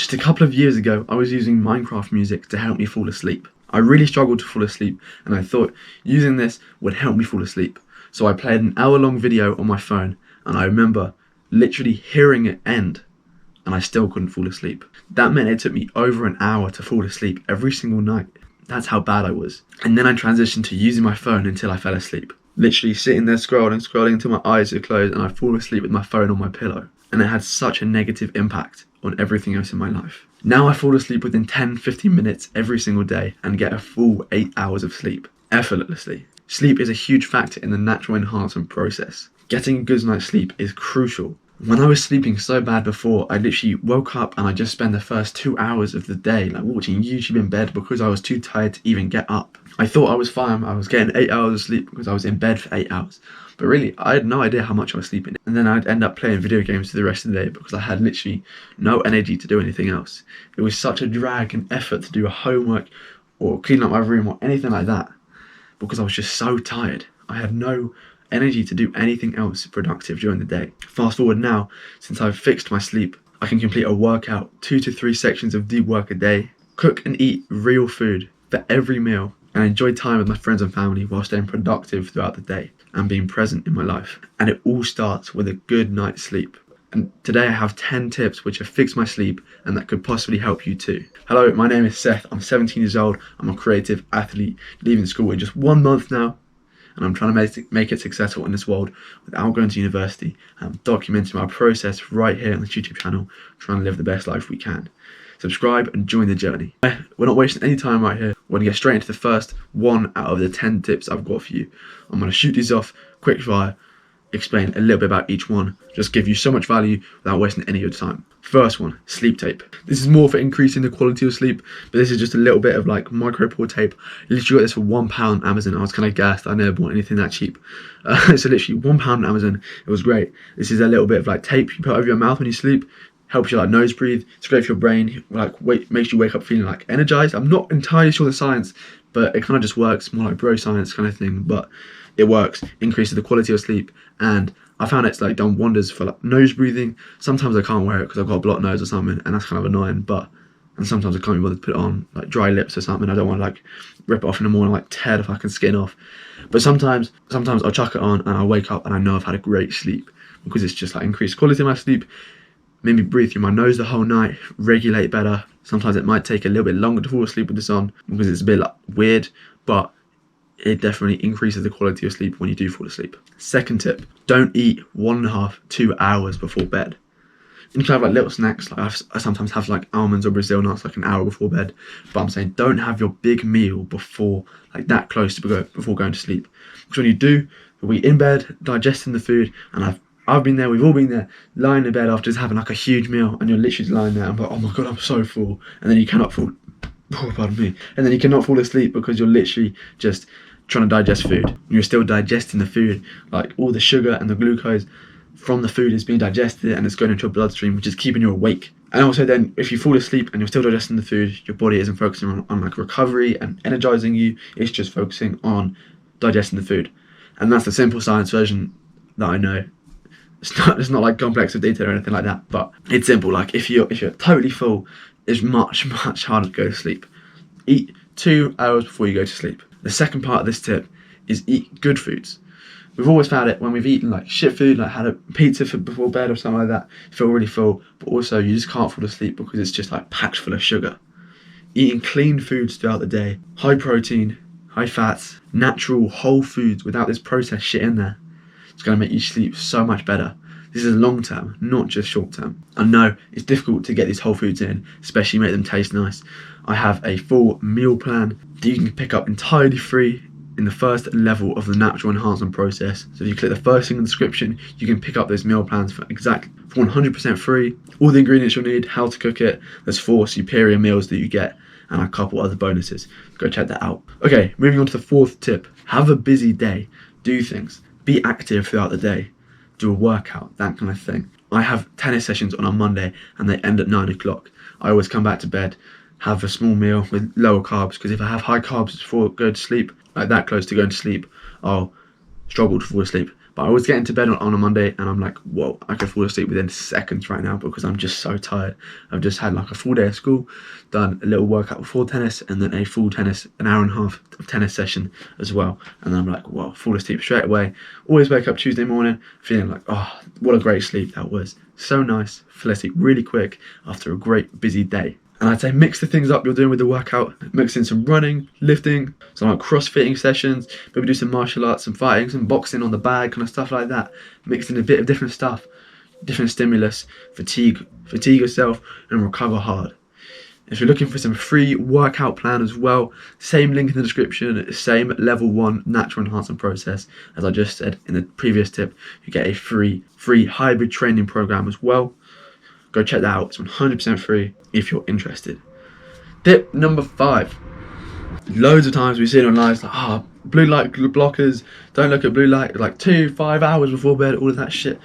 Just a couple of years ago, I was using Minecraft music to help me fall asleep. I really struggled to fall asleep, and I thought using this would help me fall asleep. So I played an hour-long video on my phone, and I remember literally hearing it end, and I still couldn't fall asleep. That meant it took me over an hour to fall asleep every single night. That's how bad I was. And then I transitioned to using my phone until I fell asleep. Literally sitting there scrolling until my eyes are closed and I fall asleep with my phone on my pillow. And it had such a negative impact on everything else in my life. Now I fall asleep within 10-15 minutes every single day and get a full 8 hours of sleep, effortlessly. Sleep is a huge factor in the natural enhancement process. Getting a good night's sleep is crucial. When I was sleeping so bad before, I literally woke up and I just spent the first 2 hours of the day watching YouTube in bed because I was too tired to even get up. I thought I was fine, I was getting 8 hours of sleep because I was in bed for 8 hours. But really, I had no idea how much I was sleeping. And then I'd end up playing video games for the rest of the day because I had literally no energy to do anything else. It was such a drag and effort to do a homework or clean up my room or anything like that because I was just so tired. I had no energy to do anything else productive during the day. Fast forward now, since I've fixed my sleep, I can complete a workout, 2 to 3 sections of deep work a day, cook and eat real food for every meal, and enjoy time with my friends and family while staying productive throughout the day and being present in my life. And it all starts with a good night's sleep. And today I have 10 tips which have fixed my sleep and that could possibly help you too. Hello, my name is Seth, I'm 17 years old, I'm a creative athlete, leaving school in just 1 month now, and I'm trying to make it successful in this world without going to university. I'm documenting my process right here on this YouTube channel, trying to live the best life we can. Subscribe and join the journey. We're not wasting any time right here. We're going to get straight into the first one out of the 10 tips I've got for you. I'm going to shoot these off quick fire, explain a little bit about each one, just give you so much value without wasting any of your time. First one, sleep tape. This is more for increasing the quality of sleep, but this is just a little bit of micro pore tape. I literally got this for £1 on Amazon. I was kind of gassed. I never bought anything that cheap. So literally £1 on Amazon. It was great. This is a little bit of tape you put over your mouth when you sleep. Helps you nose breathe, scrapes your brain, makes you wake up feeling energized. I'm not entirely sure the science, but it kind of just works, more like bro science kind of thing, but it works, increases the quality of sleep, and I found it's done wonders for nose breathing. Sometimes I can't wear it because I've got a blocked nose or something, and that's kind of annoying, and sometimes I can't even bother to put it on dry lips or something. I don't want to rip it off in the morning, tear the fucking skin off. But sometimes I'll chuck it on and I'll wake up and I know I've had a great sleep because it's just increased quality of my sleep. Made me breathe through my nose the whole night, regulate better. Sometimes it might take a little bit longer to fall asleep with this on because it's a bit weird, but it definitely increases the quality of sleep when you do fall asleep. Second tip, don't eat 1.5 to 2 hours before bed. You can have little snacks, I sometimes have almonds or Brazil nuts an hour before bed, but I'm saying don't have your big meal before that close to before going to sleep. Because when you do, you'll be in bed, digesting the food, and I've been there, we've all been there, lying in bed after just having a huge meal, and you're literally lying there and oh my god, I'm so full, and then you cannot fall, and then you cannot fall asleep because you're literally just trying to digest food. You're still digesting the food, all the sugar and the glucose from the food is being digested and it's going into your bloodstream, which is keeping you awake. And also then, if you fall asleep and you're still digesting the food, your body isn't focusing on recovery and energizing you, it's just focusing on digesting the food. And that's the simple science version that I know. It's not complex with data or anything like that, but it's simple. If you're totally full, it's much harder to go to sleep. Eat 2 hours before you go to sleep. The second part of this tip is eat good foods. We've always found it when we've eaten shit food, had a pizza before bed or something like that, you feel really full, but also you just can't fall asleep because it's just packed full of sugar. Eating clean foods throughout the day, high protein, high fats, natural whole foods without this processed shit in there, it's going to make you sleep so much better. This is long term, not just short term. I know it's difficult to get these whole foods in, especially make them taste nice. I have a full meal plan that you can pick up entirely free in the first level of the natural enhancement process. So if you click the first thing in the description, you can pick up those meal plans for 100% free. All the ingredients you'll need, how to cook it, there's 4 superior meals that you get, and a couple other bonuses. Go check that out. Okay, moving on to the fourth tip. Have a busy day. Do things. Be active throughout the day. Do a workout, that kind of thing. I have tennis sessions on a Monday and they end at 9 o'clock. I always come back to bed, have a small meal with lower carbs, because if I have high carbs before going to sleep, that close to going to sleep, I'll struggle to fall asleep. But I was getting to bed on a Monday and I'm like, whoa, I could fall asleep within seconds right now because I'm just so tired. I've just had like a full day of school, done a little workout before tennis, and then a full tennis, an hour and a half of tennis session as well. And then I'm like, whoa, fall asleep straight away. Always wake up Tuesday morning feeling like, oh, what a great sleep that was. So nice, fell asleep really quick after a great busy day. And I'd say mix the things up you're doing with the workout. Mix in some running, lifting, some like crossfitting sessions, maybe do some martial arts, some fighting, some boxing on the bag, kind of stuff like that. Mix in a bit of different stuff, different stimulus, fatigue yourself and recover hard. If you're looking for some free workout plan as well, same link in the description, same level 1 natural enhancement process as I just said in the previous tip. You get a free hybrid training program as well. Go check that out. It's 100% free if you're interested. Tip number 5. Loads of times we see it online, it's like, blue light blockers, don't look at blue light, like 5 hours before bed, all of that shit.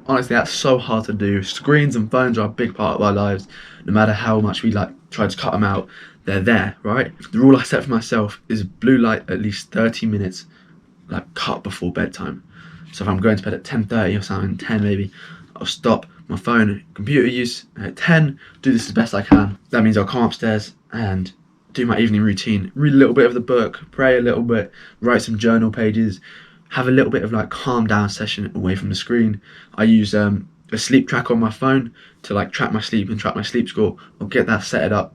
Honestly, that's so hard to do. Screens and phones are a big part of our lives. No matter how much we like try to cut them out, they're there, right? The rule I set for myself is blue light at least 30 minutes, like cut before bedtime. So if I'm going to bed at 10:30 or something, 10 maybe, I'll stop my phone, computer use at 10, do this as best I can. That means I'll come upstairs and do my evening routine, read a little bit of the book, pray a little bit, write some journal pages, have a little bit of like calm down session away from the screen. I use a sleep tracker on my phone to like track my sleep and track my sleep score. I'll get that set up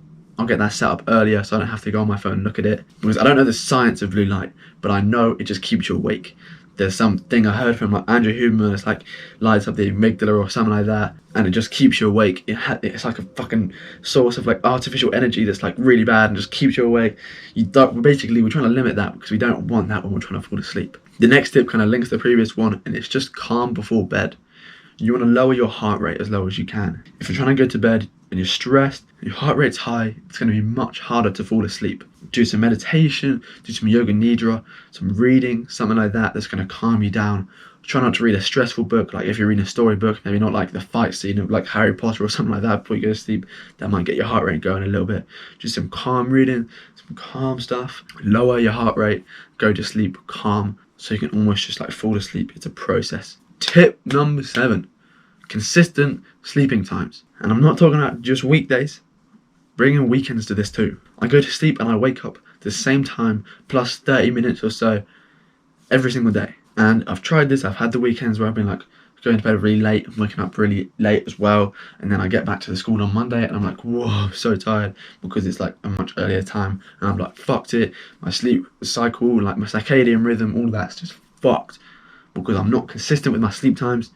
earlier so I don't have to go on my phone and look at it. Because I don't know the science of blue light, but I know it just keeps you awake. There's something I heard from like Andrew Huberman, it's like lights up the amygdala or something like that, and it just keeps you awake. It's like a fucking source of like artificial energy that's like really bad and just keeps you awake. Basically, we're trying to limit that because we don't want that when we're trying to fall asleep. The next tip kind of links to the previous one, and it's just calm before bed. You want to lower your heart rate as low as you can. If you're trying to go to bed and you're stressed, your heart rate's high, it's going to be much harder to fall asleep. Do some meditation, do some yoga nidra, some reading, something like that that's going to calm you down. Try not to read a stressful book, like if you're reading a storybook, maybe not like the fight scene of like Harry Potter or something like that before you go to sleep. That might get your heart rate going a little bit. Just some calm reading, some calm stuff. Lower your heart rate, go to sleep calm, so you can almost just like fall asleep. It's a process. Tip number 7, consistent sleeping times. And I'm not talking about just weekdays, bring in weekends to this too. I go to sleep and I wake up the same time plus 30 minutes or so every single day. And I've tried this, I've had the weekends where I've been like going to bed really late, I'm waking up really late as well, and then I get back to the school on Monday and I'm like, whoa, I'm so tired because it's like a much earlier time, and I'm like, fucked it, my sleep cycle, like my circadian rhythm, all that's just fucked because I'm not consistent with my sleep times.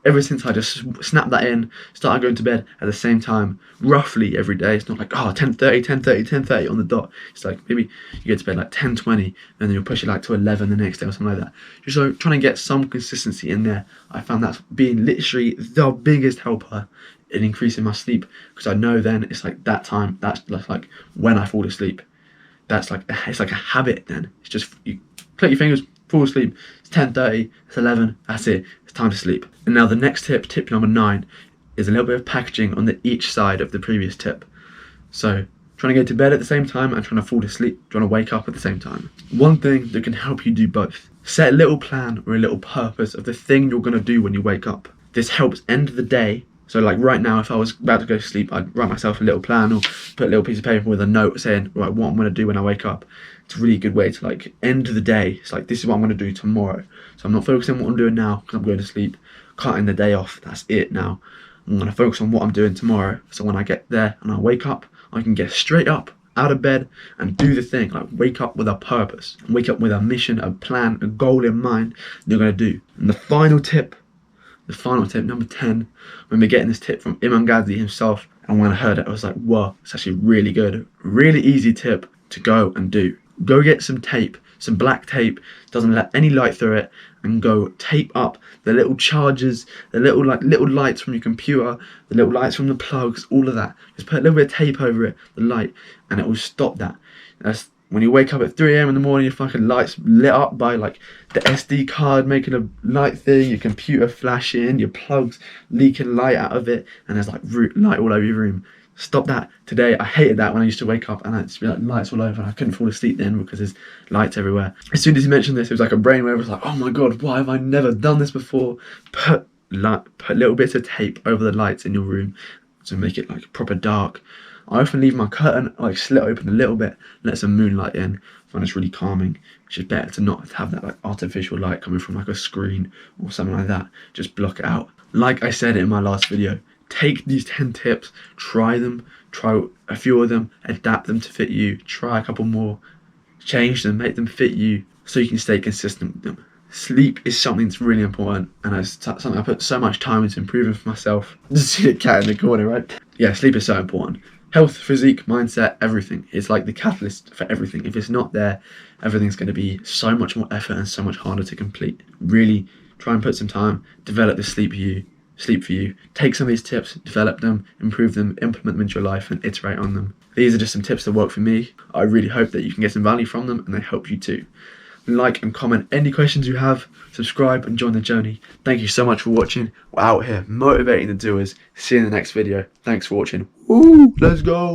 Ever since I just snapped that in, started going to bed at the same time, roughly every day. It's not like, 10:30 on the dot. It's like maybe you get to bed like 10:20, and then you'll push it like to 11 the next day or something like that. Just so trying to get some consistency in there. I found that's been literally the biggest helper in increasing my sleep, because I know then it's like that time, that's like when I fall asleep. It's like a habit then. It's just, you click your fingers, fall asleep, it's 10:30, it's 11, that's it, it's time to sleep. And now the next tip number 9, is a little bit of packaging on each side of the previous tip. So trying to go to bed at the same time and trying to fall asleep, trying to wake up at the same time. One thing that can help you do both. Set a little plan or a little purpose of the thing you're going to do when you wake up. This helps end the day. So like right now, if I was about to go to sleep, I'd write myself a little plan or put a little piece of paper with a note saying, right, what I'm going to do when I wake up. It's a really good way to like end the day. It's like, this is what I'm going to do tomorrow. So I'm not focusing on what I'm doing now because I'm going to sleep, cutting the day off. That's it now. I'm going to focus on what I'm doing tomorrow. So when I get there and I wake up, I can get straight up out of bed and do the thing. Like wake up with a purpose, wake up with a mission, a plan, a goal in mind that you're going to do. And the final tip, number 10, I remember getting this tip from Imam Ghazi himself, and when I heard it I was like, whoa, it's actually really good. Really easy tip to go and do. Go get some tape, some black tape, doesn't let any light through it, and go tape up the little chargers, the little lights from your computer, the little lights from the plugs, all of that. Just put a little bit of tape over it, the light, and it will stop that. That's when you wake up at 3 a.m. in the morning, your fucking lights lit up by like the SD card making a light thing, your computer flashing, your plugs leaking light out of it, and there's like light all over your room. Stop that today. I hated that when I used to wake up and I'd just be like lights all over and I couldn't fall asleep then because there's lights everywhere. As soon as he mentioned this, it was like a brainwave. It was like, oh my god, why have I never done this before? Put little bits of tape over the lights in your room to make it like proper dark. I often leave my curtain like slit open a little bit, let some moonlight in. I find it's really calming. It's just better to not have that like artificial light coming from like a screen or something like that. Just block it out. Like I said in my last video, take these 10 tips, try them, try a few of them, adapt them to fit you, try a couple more, change them, make them fit you so you can stay consistent with them. Sleep is something that's really important, and it's something I put so much time into improving for myself. Just see a cat in the corner, right? Yeah, sleep is so important. Health, physique, mindset, everything. It's like the catalyst for everything. If it's not there, everything's going to be so much more effort and so much harder to complete. Really try and put some time, develop this sleep for you. Take some of these tips, develop them, improve them, implement them into your life and iterate on them. These are just some tips that work for me. I really hope that you can get some value from them and they help you too. Like and comment any questions you have, subscribe and join the journey. Thank you so much for watching. We're out here motivating the doers. See you in the next video. Thanks for watching. Woo, let's go.